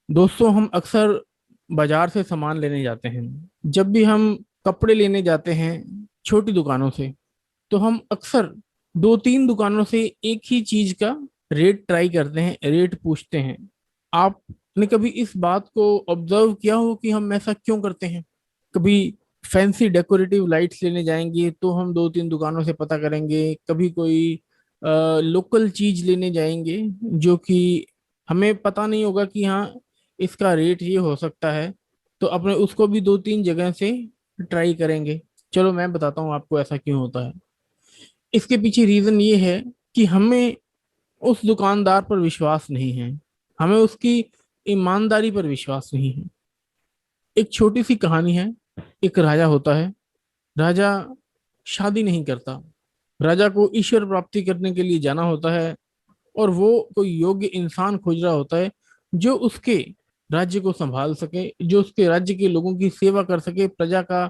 दोस्तों, हम अक्सर बाजार से सामान लेने जाते हैं। जब भी हम कपड़े लेने जाते हैं छोटी दुकानों से, तो हम अक्सर दो तीन दुकानों से एक ही चीज का रेट ट्राई करते हैं, रेट पूछते हैं। आपने कभी इस बात को ऑब्जर्व किया हो कि हम ऐसा क्यों करते हैं? कभी फैंसी डेकोरेटिव लाइट्स लेने जाएंगे तो हम दो तीन दुकानों से पता करेंगे। कभी कोई लोकल चीज लेने जाएंगे जो कि हमें पता नहीं होगा कि हाँ, इसका रेट ये हो सकता है, तो अपने उसको भी दो तीन जगह से ट्राई करेंगे। चलो मैं बताता हूँ आपको ऐसा क्यों होता है। इसके पीछे रीजन ये है कि हमें उस दुकानदार पर विश्वास नहीं है, हमें उसकी ईमानदारी पर विश्वास नहीं है। एक छोटी सी कहानी है। एक राजा होता है। राजा शादी नहीं करता। राजा को ईश्वर प्राप्ति करने के लिए जाना होता है, और वो कोई योग्य इंसान खोज रहा होता है जो उसके राज्य को संभाल सके, जो उसके राज्य के लोगों की सेवा कर सके, प्रजा का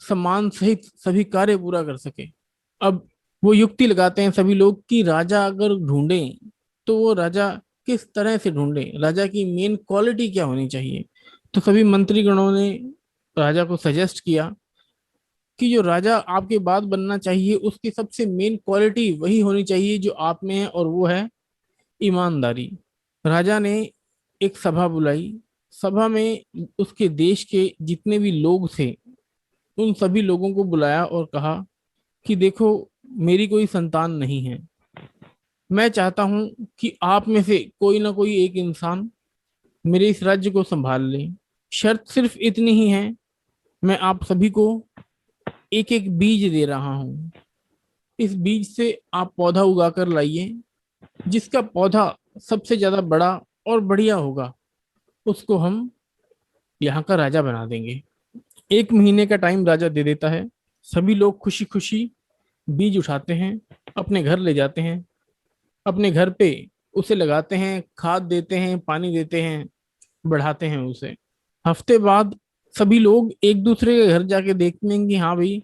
सम्मान सहित सभी कार्य पूरा कर सके। अब वो युक्ति लगाते हैं सभी लोग कि राजा अगर ढूंढें तो वो राजा किस तरह से ढूंढें, राजा की मेन क्वालिटी क्या होनी चाहिए। तो सभी मंत्रीगणों ने राजा को सजेस्ट किया कि जो राजा आपके बाद बनना चाहिए उसकी सबसे मेन क्वालिटी वही होनी चाहिए जो आप में है, और वो है ईमानदारी। राजा ने एक सभा बुलाई। सभा में उसके देश के जितने भी लोग थे उन सभी लोगों को बुलाया और कहा कि देखो, मेरी कोई संतान नहीं है। मैं चाहता हूं कि आप में से कोई ना कोई एक इंसान मेरे इस राज्य को संभाल ले। शर्त सिर्फ इतनी ही है, मैं आप सभी को एक एक बीज दे रहा हूं। इस बीज से आप पौधा उगा कर लाइए। जिसका पौधा सबसे ज्यादा बड़ा और बढ़िया होगा उसको हम यहाँ का राजा बना देंगे। एक महीने का टाइम राजा दे देता है। सभी लोग खुशी खुशी बीज उठाते हैं, अपने घर ले जाते हैं, अपने घर पे उसे लगाते हैं, खाद देते हैं, पानी देते हैं, बढ़ाते हैं उसे। हफ्ते बाद सभी लोग एक दूसरे के घर जाके देखते हैं कि हाँ भाई,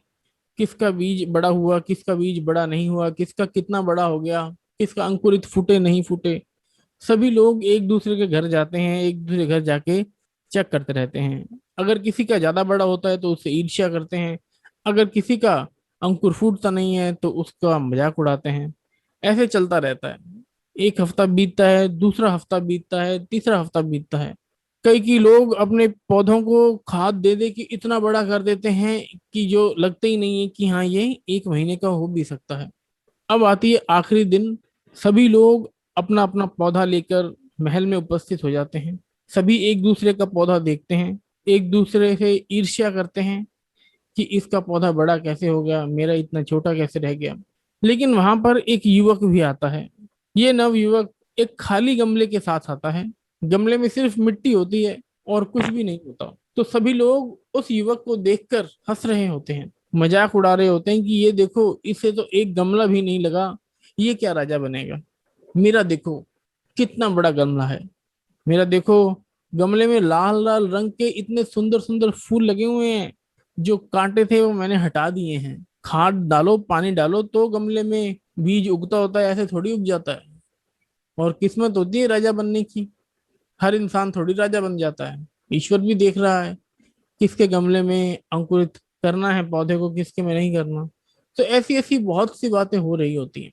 किसका बीज बड़ा हुआ, किसका बीज बड़ा नहीं हुआ, किसका कितना बड़ा हो गया, किसका अंकुरित फूटे नहीं फूटे। सभी लोग एक दूसरे के घर जाते हैं, एक दूसरे के घर जाके चेक करते रहते हैं। अगर किसी का ज्यादा बड़ा होता है तो उससे ईर्ष्या करते हैं। अगर किसी का अंकुर फूटता नहीं है तो उसका मजाक उड़ाते हैं। ऐसे चलता रहता है। एक हफ्ता बीतता है, दूसरा हफ्ता बीतता है, तीसरा हफ्ता बीतता है। कई लोग अपने पौधों को खाद दे दे के इतना बड़ा कर देते हैं कि जो लगता ही नहीं है कि हाँ, ये एक महीने का हो भी सकता है। अब आती है आखिरी दिन। सभी लोग अपना अपना पौधा लेकर महल में उपस्थित हो जाते हैं। सभी एक दूसरे का पौधा देखते हैं, एक दूसरे से ईर्ष्या करते हैं कि इसका पौधा बड़ा कैसे हो गया, मेरा इतना छोटा कैसे रह गया। लेकिन वहां पर एक युवक भी आता है। ये नव युवक एक खाली गमले के साथ आता है। गमले में सिर्फ मिट्टी होती है और कुछ भी नहीं होता। तो सभी लोग उस युवक को देखकर हंस रहे होते हैं, मजाक उड़ा रहे होते हैं कि ये देखो, इसे तो एक गमला भी नहीं लगा, ये क्या राजा बनेगा। मेरा देखो कितना बड़ा गमला है, मेरा देखो, गमले में लाल लाल रंग के इतने सुंदर सुंदर फूल लगे हुए हैं। जो कांटे थे वो मैंने हटा दिए हैं। खाद डालो, पानी डालो तो गमले में बीज उगता होता है, ऐसे थोड़ी उग जाता है। और किस्मत होती है राजा बनने की। हर इंसान थोड़ी राजा बन जाता है। ईश्वर भी देख रहा है किसके गमले में अंकुरित करना है पौधे को, किसके में नहीं करना। तो ऐसी ऐसी बहुत सी बातें हो रही होती हैं।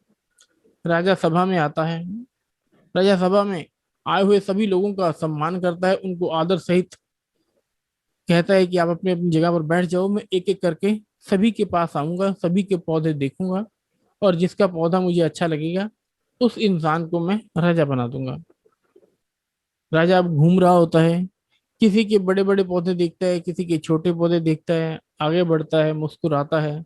राजा सभा में आता है। राजा सभा में आए हुए सभी लोगों का सम्मान करता है, उनको आदर सहित कहता है कि आप अपनी अपनी जगह पर बैठ जाओ, मैं एक एक करके सभी के पास आऊंगा, सभी के पौधे देखूंगा, और जिसका पौधा मुझे अच्छा लगेगा उस इंसान को मैं राजा बना दूंगा। राजा अब घूम रहा होता है। किसी के बड़े बड़े पौधे देखता है, किसी के छोटे पौधे देखता है, आगे बढ़ता है, मुस्कुराता है।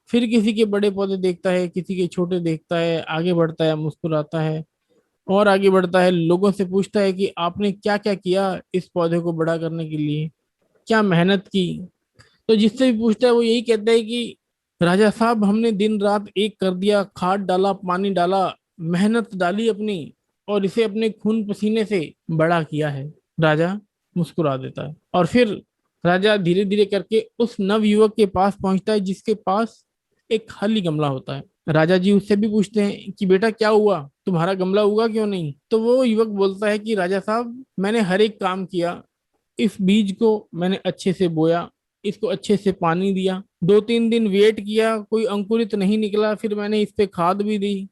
फिर किसी के बड़े पौधे देखता है, किसी के छोटे देखता है, आगे बढ़ता है, मुस्कुराता है, और आगे बढ़ता है, लोगों से पूछता है कि आपने क्या क्या किया इस पौधे को बड़ा करने के लिए, क्या मेहनत की। तो जिससे भी पूछता है वो यही कहता है कि राजा साहब, हमने दिन रात एक कर दिया, खाद डाला, पानी डाला, मेहनत डाली अपनी, और इसे अपने खून पसीने से बड़ा किया है। राजा मुस्कुरा देता है, और फिर राजा धीरे धीरे करके उस नव युवक के पास पहुंचता है जिसके पास एक खाली गमला होता है। राजा जी उससे भी पूछते हैं कि बेटा क्या हुआ, तुम्हारा गमला उगा क्यों नहीं? तो वो युवक बोलता है कि राजा साहब, मैंने हर एक काम किया, इस बीज को मैंने अच्छे से बोया, इसको अच्छे से पानी दिया, 2-3 दिन वेट किया, कोई अंकुरित नहीं निकला, फिर मैंने इस पे खाद भी दी,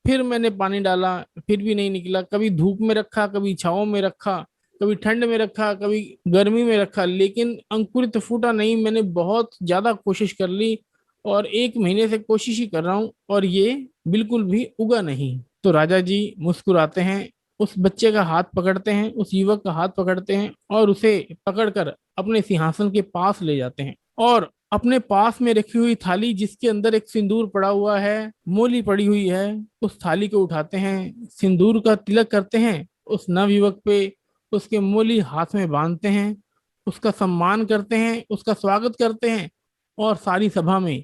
फिर मैंने पानी डाला, फिर भी नहीं निकला, कभी धूप में रखा, कभी छाँव में रखा, कभी ठंड में रखा, कभी गर्मी में रखा, लेकिन अंकुरित फूटा नहीं। मैंने बहुत ज्यादा कोशिश कर ली और 1 महीने से कोशिश ही कर रहा हूँ और ये बिल्कुल भी उगा नहीं। तो राजा जी मुस्कुराते हैं, उस बच्चे का हाथ पकड़ते हैं, उस युवक का हाथ पकड़ते हैं और उसे पकड़कर अपने सिंहासन के पास ले जाते हैं और अपने पास में रखी हुई थाली जिसके अंदर एक सिंदूर पड़ा हुआ है, मोली पड़ी हुई है, उस थाली को उठाते हैं, सिंदूर का तिलक करते हैं उस नवयुवक पे, उसके मोली हाथ में बांधते हैं, उसका सम्मान करते हैं, उसका स्वागत करते हैं और सारी सभा में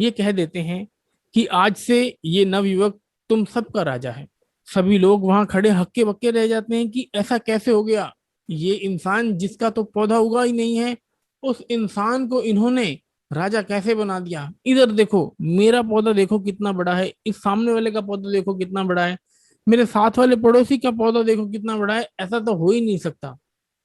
ये कह देते हैं कि आज से ये नवयुवक तुम सबका राजा है। सभी लोग वहां खड़े हक्के बक्के रह जाते हैं कि ऐसा कैसे हो गया, ये इंसान जिसका तो पौधा उगा ही नहीं है, उस इंसान को इन्होंने राजा कैसे बना दिया? इधर देखो, मेरा पौधा देखो कितना बड़ा है, इस सामने वाले का पौधा देखो कितना बड़ा है, मेरे साथ वाले पड़ोसी का पौधा देखो कितना बड़ा है, ऐसा तो हो ही नहीं सकता।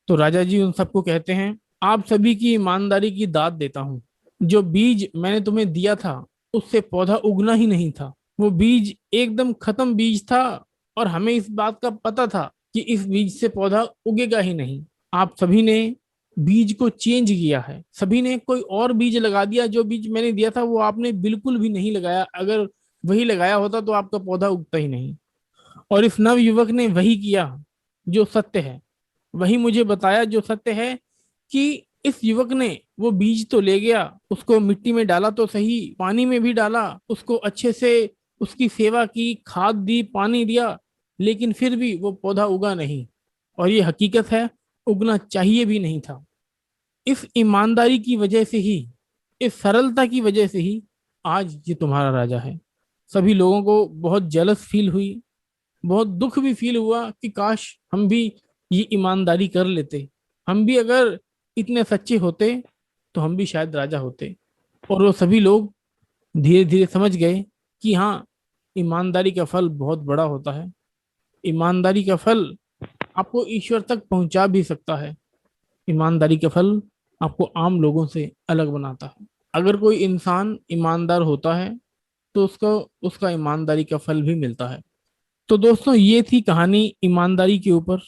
तो राजा जी उन सबको कहते हैं, आप सभी की ईमानदारी की दाद देता हूँ, जो बीज मैंने तुम्हें दिया था उससे पौधा उगना ही नहीं था, वो बीज एकदम खत्म बीज था और हमें इस बात का पता था कि इस बीज से पौधा उगेगा ही नहीं। आप सभी ने बीज को चेंज किया है, सभी ने कोई और बीज लगा दिया, जो बीज मैंने दिया था वो आपने बिल्कुल भी नहीं लगाया, अगर वही लगाया होता तो आपका पौधा उगता ही नहीं। और इस नव युवक ने वही किया जो सत्य है, वही मुझे बताया जो सत्य है, कि इस युवक ने वो बीज तो ले गया, उसको मिट्टी में डाला तो सही, पानी में भी डाला, उसको अच्छे से उसकी सेवा की, खाद दी, पानी दिया, लेकिन फिर भी वो पौधा उगा नहीं। और ये हकीकत है, उगना चाहिए भी नहीं था। इस ईमानदारी की वजह से ही, इस सरलता की वजह से ही आज ये तुम्हारा राजा है। सभी लोगों को बहुत जलस फील हुई, बहुत दुख भी फील हुआ कि काश हम भी ये ईमानदारी कर लेते, हम भी अगर इतने सच्चे होते तो हम भी शायद राजा होते। और वो सभी लोग धीरे धीरे समझ गए कि हाँ, ईमानदारी का फल बहुत बड़ा होता है, ईमानदारी का फल आपको ईश्वर तक पहुंचा भी सकता है, ईमानदारी का फल आपको आम लोगों से अलग बनाता है। अगर कोई इंसान ईमानदार होता है तो उसको उसका ईमानदारी का फल भी मिलता है। तो दोस्तों, ये थी कहानी ईमानदारी के ऊपर।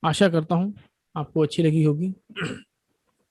आशा करता हूँ आपको अच्छी लगी होगी।